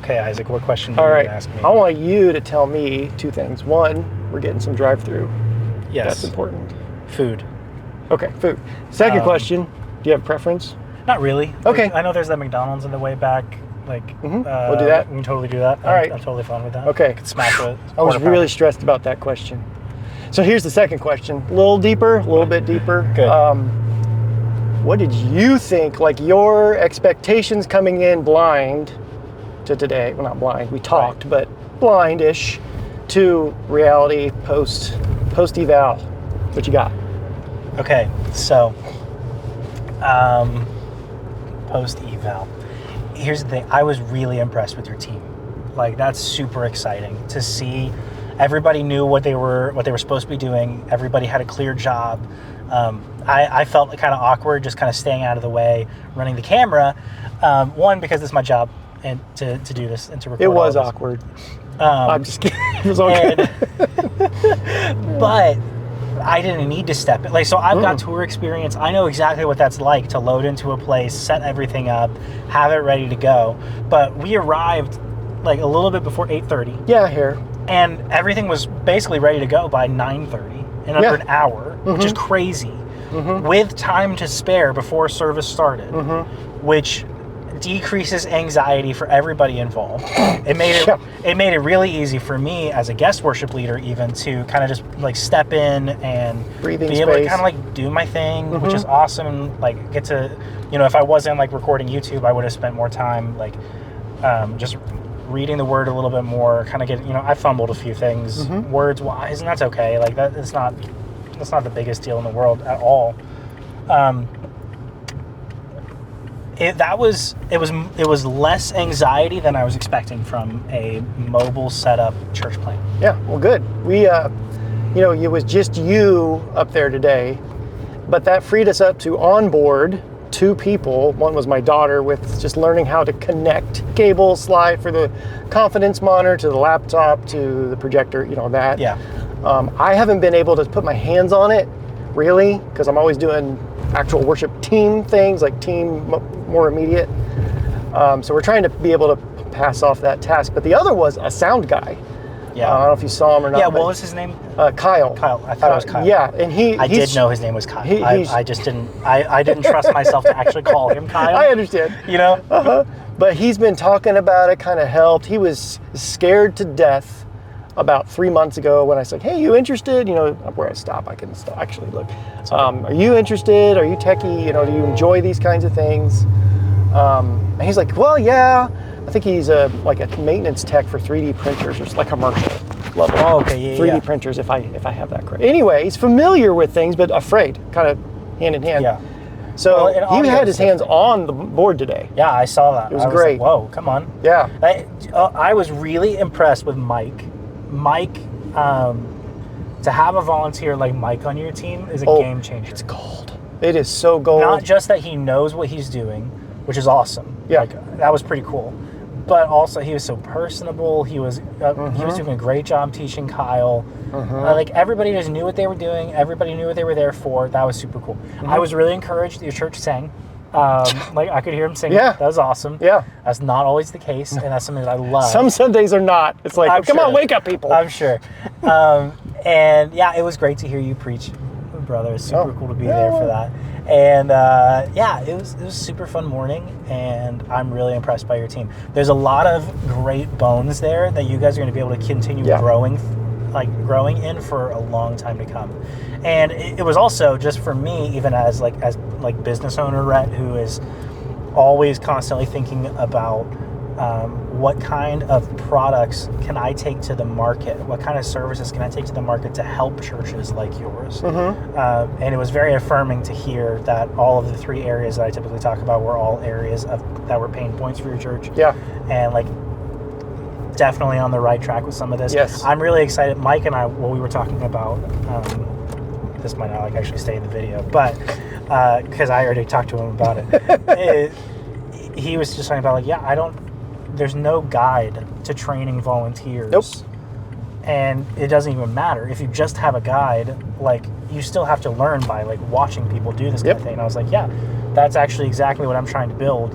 Okay, Isaac, what question do All you right. ask me? I want you to tell me two things. One, we're getting some drive-through. Yes. That's important. Food. Okay, food. Second question, do you have a preference? Not really. Okay. I know there's that McDonald's on the way back. Like, We'll do that. We can totally do that. All right. I'm totally fine with that. Okay. I could smash it. I was really stressed about that question. So here's the second question. A little bit deeper. Good. What did you think, like your expectations coming in blind to today? Well, not blind, we talked, but blind-ish to reality post-eval. What you got? Okay, so post-eval. Here's the thing. I was really impressed with your team. Like, that's super exciting to see. Everybody knew what they were supposed to be doing. Everybody had a clear job. I felt kind of awkward just kind of staying out of the way, running the camera. One, because it's my job and to do this and to record. It was all this. awkward. I'm just kidding. It was okay. But I didn't need to step in. Like, so I've got tour experience. I know exactly what that's like to load into a place, set everything up, have it ready to go. But we arrived like a little bit before 8:30. Yeah, here. And everything was basically ready to go by 9:30 in under an hour, which is crazy. With time to spare before service started, which decreases anxiety for everybody involved. It made it really easy for me as a guest worship leader even to kind of just like step in and Breathing be able to space. kind of like do my thing, which is awesome. And like get to, if I wasn't like recording YouTube, I would have spent more time like just reading the word a little bit more, kind of get, I fumbled a few things words wise, and that's okay. Like that's not the biggest deal in the world at all. It was less anxiety than I was expecting from a mobile setup church plant. Yeah, well, good. We, it was just you up there today, but that freed us up to onboard 2 people. One was my daughter with just learning how to connect cable slide for the confidence monitor to the laptop to the projector, that. Yeah. I haven't been able to put my hands on it, really, because I'm always doing actual worship team things, like team more immediate. So we're trying to be able to pass off that task. But the other was a sound guy. Yeah. I don't know if you saw him or not. Yeah, what was his name? Kyle. Kyle. I thought it was Kyle. Yeah, and I did know his name was Kyle. I just didn't. I didn't trust myself to actually call him Kyle. I understand. But he's been talking about it, kind of helped. He was scared to death about 3 months ago when I said, "Hey, you interested?" Where I stop, I can stop, actually look. Are you interested? Are you techie? Do you enjoy these kinds of things? And he's like, "Well, yeah." I think he's like a maintenance tech for 3D printers, or like commercial level. Oh, okay, yeah, 3D printers, if I have that correct. Anyway, he's familiar with things, but afraid, kind of hand in hand. Yeah. So he had his hands on the board today. Yeah, I saw that. It was great. Like, whoa, come on. Yeah. I was really impressed with Mike. Mike, to have a volunteer like Mike on your team is a game changer. It's gold. It is so gold. Not just that he knows what he's doing, which is awesome. Yeah. That was pretty cool. But also he was so personable. He was doing a great job teaching Kyle. Like everybody just knew what they were doing. Everybody knew what they were there for. That was super cool. I was really encouraged that your church sang. Like I could hear him singing. Yeah. That was awesome. Yeah. That's not always the case, and that's something that I love. Some Sundays are not. It's like, come on, wake up, people. I'm sure. And yeah, it was great to hear you preach, brother. It's super cool to be there for that. And it was a super fun morning, and I'm really impressed by your team. There's a lot of great bones there that you guys are going to be able to continue growing in for a long time to come. And it was also just for me, even as business owner Rhett, who is always constantly thinking about what kind of products can I take to the market? What kind of services can I take to the market to help churches like yours? And it was very affirming to hear that all of the 3 areas that I typically talk about were all areas that were pain points for your church. Yeah. And definitely on the right track with some of this. Yes. I'm really excited. Mike and I, we were talking about, this might not actually stay in the video, but because I already talked to him about it. He was just talking about there's no guide to training volunteers. Nope. And it doesn't even matter. If you just have a guide, you still have to learn by watching people do this kind of thing. And I was like, yeah, that's actually exactly what I'm trying to build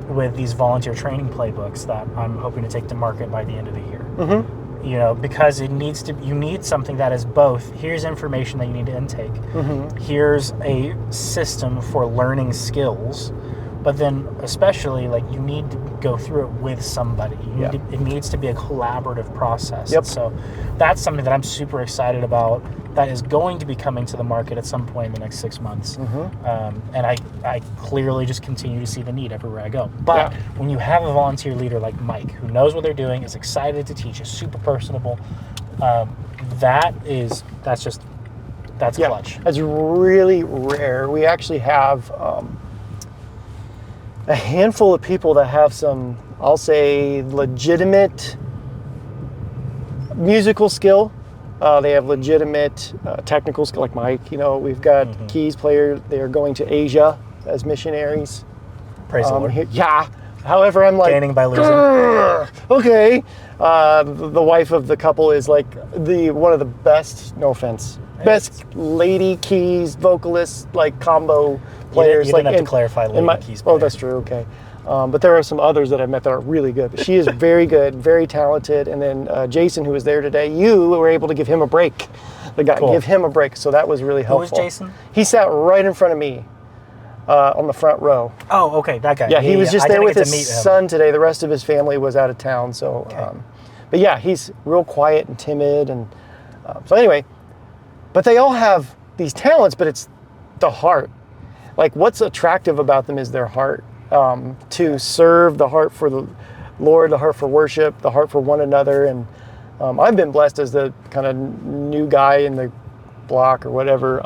with these volunteer training playbooks that I'm hoping to take to market by the end of the year. Mm-hmm. You know, because you need something that is both, here's information that you need to intake, here's a system for learning skills, but then especially, like, you need to go through it with somebody. It needs to be a collaborative process. Yep. So that's something that I'm super excited about, that is going to be coming to the market at some point in the next 6 months. And I clearly just continue to see the need everywhere I go. But when you have a volunteer leader like Mike, who knows what they're doing, is excited to teach, is super personable, that's clutch. That's really rare. We actually have a handful of people that have some, I'll say, legitimate musical skill. They have legitimate technical skill, like Mike. You know, we've got keys players. They are going to Asia as missionaries. Praise the Lord. However, I'm like, gaining by losing. Okay. The wife of the couple is like one of the best. No offense. Best lady keys vocalist, like combo players. You didn't have to clarify lady keys player. Oh, that's true. Okay. But there are some others that I've met that are really good. But she is very good, very talented. And then Jason, who was there today, you were able to give him a break. Give him a break. So that was really helpful. Who was Jason? He sat right in front of me on the front row. Oh, okay, that guy. Yeah, he was just there with his son today. The rest of his family was out of town. So, but yeah, he's real quiet and timid. And so anyway, but they all have these talents, but it's the heart. Like, what's attractive about them is their heart. To serve, the heart for the Lord, the heart for worship, the heart for one another. And I've been blessed as the kind of new guy in the block or whatever,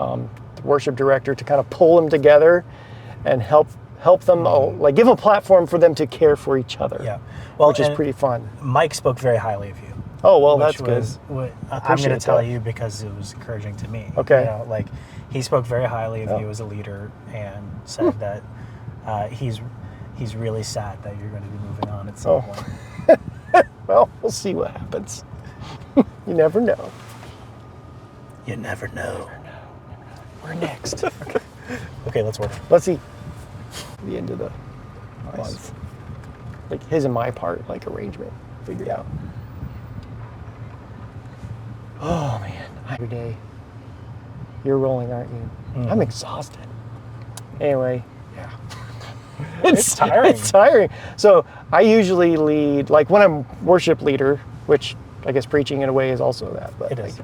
the worship director, to kind of pull them together and help them, like, give a platform for them to care for each other. Yeah, well, which is pretty fun. Mike spoke very highly of you. Oh, well, that's good. I'm going to tell you because it was encouraging to me. Okay. You know, like, he spoke very highly of you as a leader and said that he's really sad that you're going to be moving on at some point. Well, we'll see what happens. You never know. You never know. We're next. Okay, let's work. Let's see. The end of the month. Like his and my part, like arrangement figured out. Oh man, every day. You're rolling, aren't you? I'm exhausted. Anyway, yeah. It's tiring. It's tiring. So I usually lead, like when I'm worship leader, which I guess preaching in a way is also that. But it is.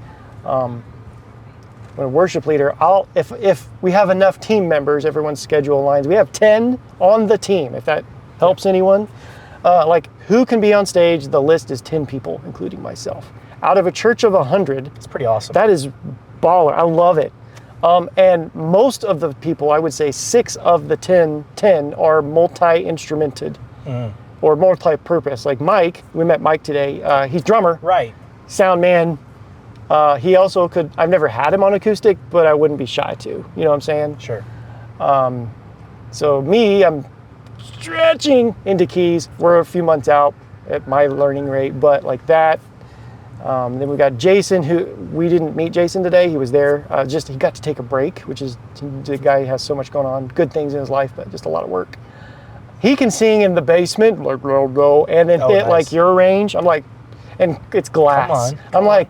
When a worship leader, if we have enough team members, everyone's schedule aligns. We have 10 on the team, if that helps anyone. Like who can be on stage? The list is 10 people, including myself. Out of a church of 100. It's pretty awesome. That is baller. I love it. And most of the people, I would say 6 of the 10 are multi-instrumented or multi-purpose. Like Mike, we met Mike today. He's drummer. Right. Sound man. He also could, I've never had him on acoustic, but I wouldn't be shy to. You know what I'm saying? Sure. So me, I'm stretching into keys. We're a few months out at my learning rate, but like that. Then we got Jason, who we didn't meet Jason today. He was there. He got to take a break, which is the guy who has so much going on, good things in his life, but just a lot of work. He can sing in the basement, like and then hit nice. Like your range. I'm like, and it's glass. I'm like,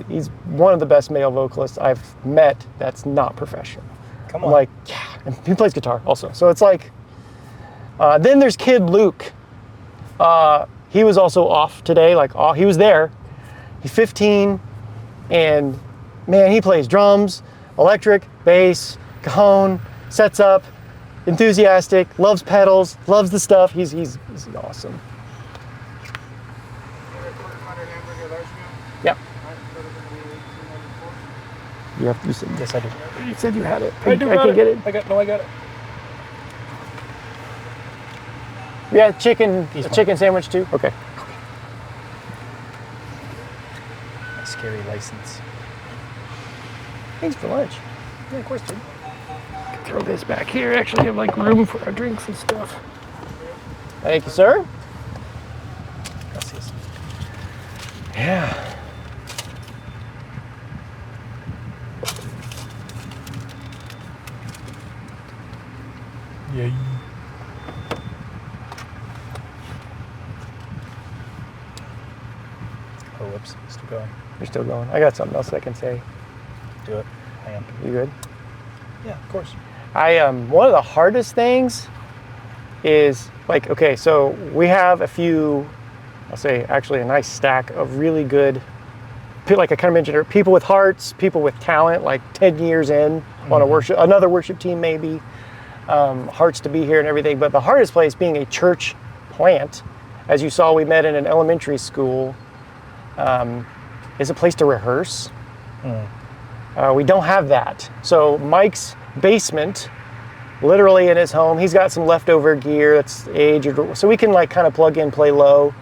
he's one of the best male vocalists I've met. That's not professional. Come on. I'm like, yeah, and he plays guitar also. So it's like, then there's Kid Luke. He was also off today, he was there. He's 15, and man, he plays drums, electric, bass, cajon, sets up, enthusiastic, loves pedals, loves the stuff. He's awesome. Yeah. You said, yes, I do. You said you had it. I do. I can get it. I got it. Yeah, chicken sandwich too? Okay. My scary license. Thanks for lunch. Yeah, of course, dude. Throw this back here. Actually have like room for our drinks and stuff. Thank you, sir. Gracias. Yeah. Yeah. whoops, still going. You're still going. I got something else I can say. Do it. I am. You good? Yeah, of course. One of the hardest things is like, okay, so we have a few, I'll say actually a nice stack of really good, like I kind of mentioned, people with hearts, people with talent, like 10 years in on another worship team maybe, hearts to be here and everything. But the hardest place being a church plant, as you saw, we met in an elementary school, is a place to rehearse. We don't have that. So Mike's basement, literally in his home, he's got some leftover gear that's aged, so we can like kind of plug in, play low.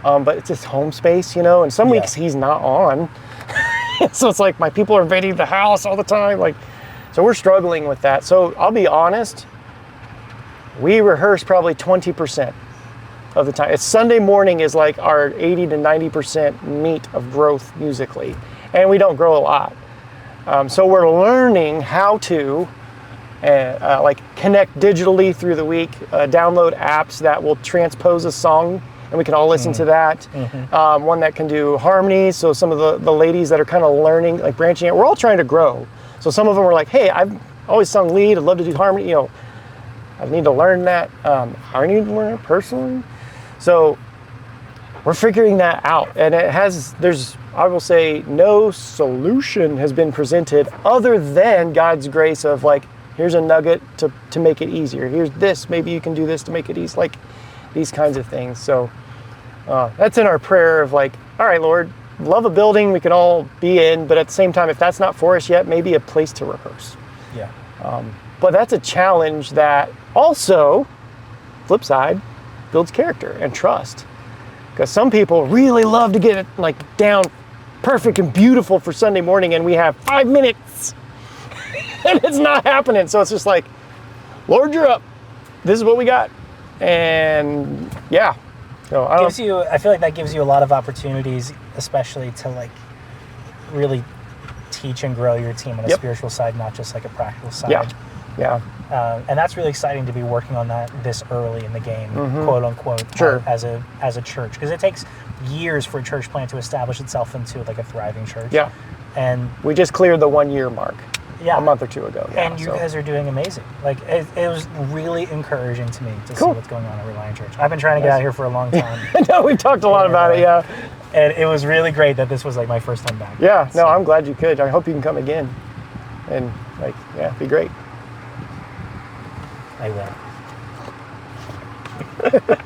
But it's his home space, you know, and some weeks he's not on. So it's like my people are invading the house all the time. Like, so we're struggling with that. So I'll be honest, we rehearse probably 20% of the time. It's Sunday morning is like our 80 to 90% meat of growth musically. And we don't grow a lot. So we're learning how to like connect digitally through the week, download apps that will transpose a song and we can all listen to that. One that can do harmonies. So some of the ladies that are kind of learning, like branching out, we're all trying to grow. So some of them are like, hey, I've always sung lead. I'd love to do harmony. You know, I need to learn that. I need to learn it personally. So we're figuring that out. And I will say, no solution has been presented other than God's grace of like, here's a nugget to make it easier. Here's this, maybe you can do this to make it easy. Like these kinds of things. So that's in our prayer of like, all right, Lord, love a building we can all be in, but at the same time, if that's not for us yet, maybe a place to rehearse. Yeah. But that's a challenge that also, flip side, builds character and trust. Because some people really love to get it like down perfect and beautiful for Sunday morning, and we have 5 minutes and it's not happening. So it's just like, Lord, you're up. This is what we got. And yeah. So I feel like that gives you a lot of opportunities, especially to like really teach and grow your team on a spiritual side, not just like a practical side. Yeah. And that's really exciting to be working on that this early in the game, quote unquote, as a church, because it takes years for a church plant to establish itself into like a thriving church. Yeah. And we just cleared the 1 year mark. Yeah. A month or two ago. Yeah, and you guys are doing amazing. Like it was really encouraging to me to see what's going on at Reliant Church. I've been trying to get out here for a long time. No, we've talked a lot about it. Yeah. And it was really great that this was like my first time back. Yeah. No, I'm glad you could. I hope you can come again. And like, yeah, it'd be great. I will.